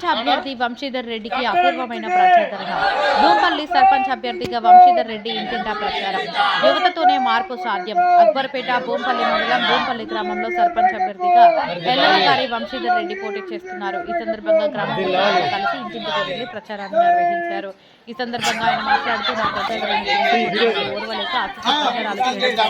సర్పంచ్ అభ్యర్థి వంశీధర్ రెడ్డికి అపూర్వమైన ప్రచారణ. భూంపల్లి సర్పంచ్ అభ్యర్థిగా వంశీధర్ రెడ్డి ఇంటింటా ప్రచారం. యువతతోనే మార్పు సాధ్యం. అక్బర్పేట భూంపల్లి మండలం భూంపల్లి గ్రామంలో సర్పంచ్ అభ్యర్థిగా ఎల్లనగారి వంశీధర్ రెడ్డి పోటీ చేస్తున్నారు. ఈ సందర్భంగా గ్రామ ప్రజలతో కలిసి ఇంటింటికి వెళ్లి ప్రచారాన్ని నిర్వహించారు. ఈ సందర్భంగా ఆయన మాట్లాడుతూ నా ఓర్వలేక ప్రచారాలు చేయడం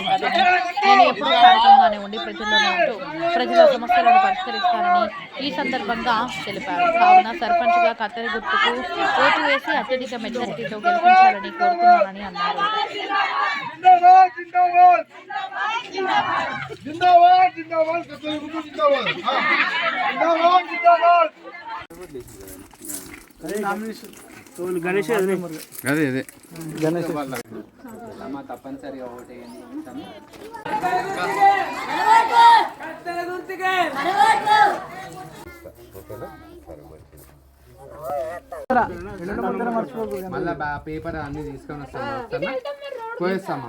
నేను ఎప్పుడూ స్థానికంగానే ఉండి ప్రజల్లోనే ఉంటూ ప్రజల సమస్యలను పరిష్కరిస్తానని ఈ సందర్భంగా తెలిపారు. కావున సర్పంచ్ గా కత్తెర గుర్తుకు ఓటు వేసి అత్యధిక మెజారిటీతో గెలిపించాలని కోరుతున్నానని అన్నారు. గణేష్ అదే అదే గణేష్ తప్పనిసరిగా ఓటేయండి. మళ్ళా పేపర్ అన్ని తీసుకొని వస్తామా పోయేస్తామా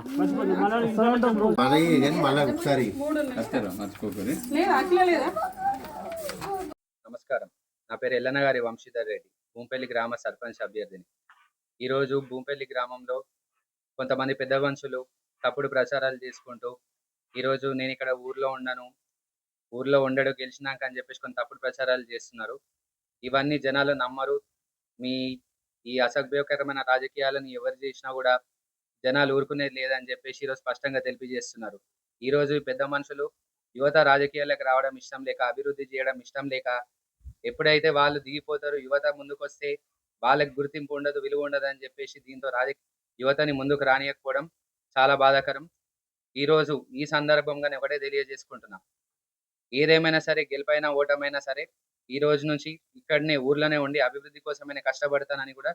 నమస్కారం. నా పేరు ఎల్లనగారి వంశీధర్ రెడ్డి, భూంపల్లి గ్రామ సర్పంచ్ అభ్యర్థిని. ఈరోజు భూంపల్లి గ్రామంలో కొంతమంది పెద్ద మనుషులు తప్పుడు ప్రచారాలు చేసుకుంటూ ఈరోజు నేను ఇక్కడ ఊర్లో ఉండడు గెలిచినాక అని చెప్పేసి కొన్ని తప్పుడు ప్రచారాలు చేస్తున్నారు. ఇవన్నీ జనాలు నమ్మరు. మీ ఈ అసభ్యకరమైన రాజకీయాలను ఎవరు చేసినా కూడా జనాలు ఊరుకునేది లేదని చెప్పేసి ఈరోజు స్పష్టంగా తెలియజేస్తున్నారు. ఈరోజు పెద్ద మనుషులు యువత రాజకీయాలకు రావడం ఇష్టం లేక, అభివృద్ధి చేయడం ఇష్టం లేక, ఎప్పుడైతే వాళ్ళు దిగిపోతారో యువత ముందుకు వస్తే వాళ్ళకి గుర్తింపు ఉండదు, విలువ ఉండదు అని చెప్పేసి దీంతో యువతని ముందుకు రానియకపోవడం చాలా బాధాకరం. ఈరోజు ఈ సందర్భంగా ఒకటే తెలియజేసుకుంటున్నాం, ఏదేమైనా సరే గెలుపైనా ఓటమైనా సరే ఈ రోజు నుంచి ఇక్కడనే ఊర్లోనే ఉండి అభివృద్ధి కోసమైనా కష్టపడతానని కూడా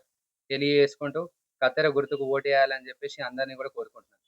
తెలియజేసుకుంటూ కత్తెర గుర్తుకు ఓటేయాలని చెప్పేసి అందరినీ కూడా కోరుకుంటున్నాను.